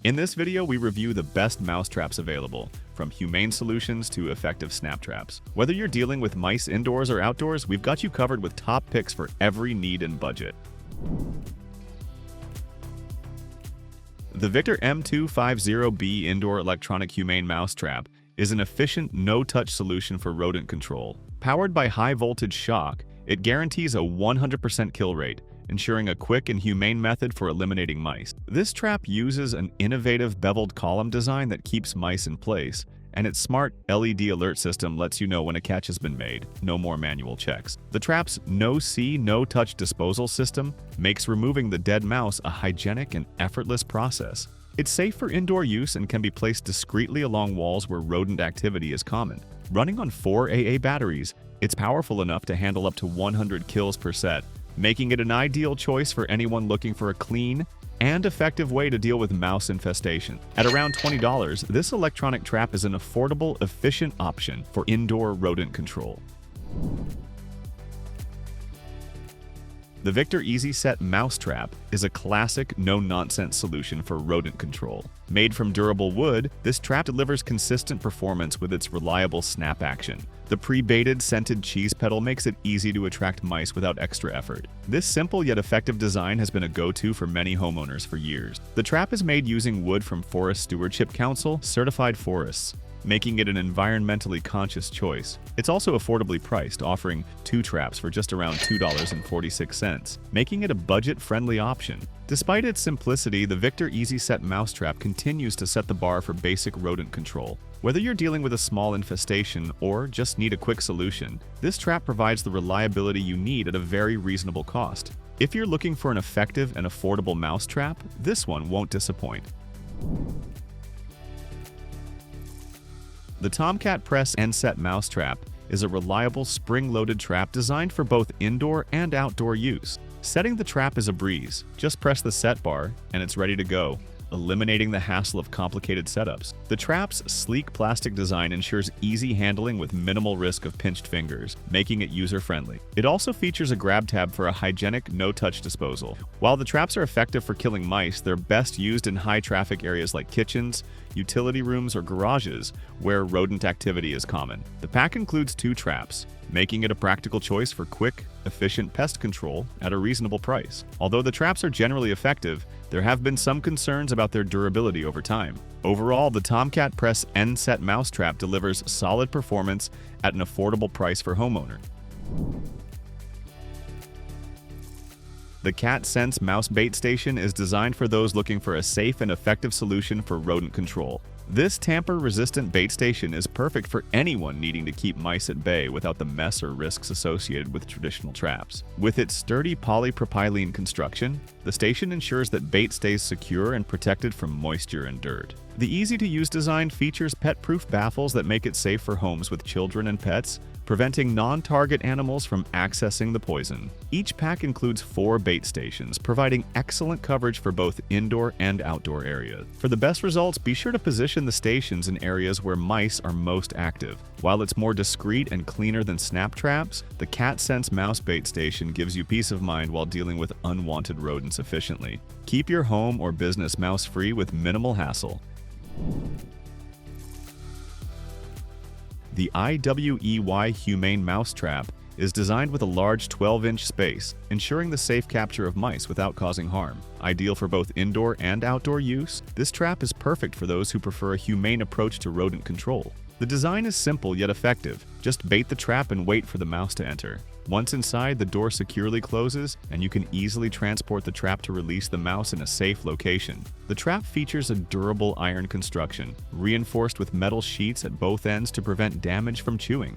In this video, we review the best mouse traps available, from humane solutions to effective snap traps. Whether you're dealing with mice indoors or outdoors, we've got you covered with top picks for every need and budget. The Victor M250B Indoor Electronic Humane Mouse Trap is an efficient, no-touch solution for rodent control. Powered by high-voltage shock, it guarantees a 100% kill rate, ensuring a quick and humane method for eliminating mice. This trap uses an innovative beveled column design that keeps mice in place, and its smart LED alert system lets you know when a catch has been made. No more manual checks. The trap's no-see, no-touch disposal system makes removing the dead mouse a hygienic and effortless process. It's safe for indoor use and can be placed discreetly along walls where rodent activity is common. Running on 4 AA batteries, it's powerful enough to handle up to 100 kills per set, making it an ideal choice for anyone looking for a clean and effective way to deal with mouse infestation. At around $20, this electronic trap is an affordable, efficient option for indoor rodent control. The Victor Easy Set Mouse Trap is a classic, no-nonsense solution for rodent control. Made from durable wood, this trap delivers consistent performance with its reliable snap action. The pre-baited scented cheese pedal makes it easy to attract mice without extra effort. This simple yet effective design has been a go-to for many homeowners for years. The trap is made using wood from Forest Stewardship Council certified forests, making it an environmentally conscious choice. It's also affordably priced, offering 2 traps for just around $2.46, making it a budget-friendly option. Despite its simplicity, the Victor Easy Set Mouse Trap continues to set the bar for basic rodent control. Whether you're dealing with a small infestation or just need a quick solution, this trap provides the reliability you need at a very reasonable cost. If you're looking for an effective and affordable mouse trap, this one won't disappoint. The TOMCAT Press and Set Mouse Trap is a reliable spring-loaded trap designed for both indoor and outdoor use. Setting the trap is a breeze. Just press the set bar and it's ready to go, eliminating the hassle of complicated setups. The trap's sleek plastic design ensures easy handling with minimal risk of pinched fingers, making it user-friendly. It also features a grab tab for a hygienic, no-touch disposal. While the traps are effective for killing mice, they're best used in high-traffic areas like kitchens, utility rooms, or garages, where rodent activity is common. The pack includes 2 traps, making it a practical choice for quick, efficient pest control at a reasonable price. Although the traps are generally effective, there have been some concerns about their durability over time. Overall, the TOMCAT Press N Set Mouse Trap delivers solid performance at an affordable price for homeowner. The Cat Sense Mouse Bait Station is designed for those looking for a safe and effective solution for rodent control. This tamper-resistant bait station is perfect for anyone needing to keep mice at bay without the mess or risks associated with traditional traps. With its sturdy polypropylene construction, the station ensures that bait stays secure and protected from moisture and dirt. The easy-to-use design features pet-proof baffles that make it safe for homes with children and pets, preventing non-target animals from accessing the poison. Each pack includes 4 bait stations, providing excellent coverage for both indoor and outdoor areas. For the best results, be sure to position the stations in areas where mice are most active. While it's more discreet and cleaner than snap traps, the Cat Sense Mouse Bait Station gives you peace of mind while dealing with unwanted rodents efficiently. Keep your home or business mouse-free with minimal hassle. The IIWEY Humane Mouse Trap is designed with a large 12-inch space, ensuring the safe capture of mice without causing harm. Ideal for both indoor and outdoor use, this trap is perfect for those who prefer a humane approach to rodent control. The design is simple yet effective. Just bait the trap and wait for the mouse to enter. Once inside, the door securely closes, and you can easily transport the trap to release the mouse in a safe location. The trap features a durable iron construction, reinforced with metal sheets at both ends to prevent damage from chewing.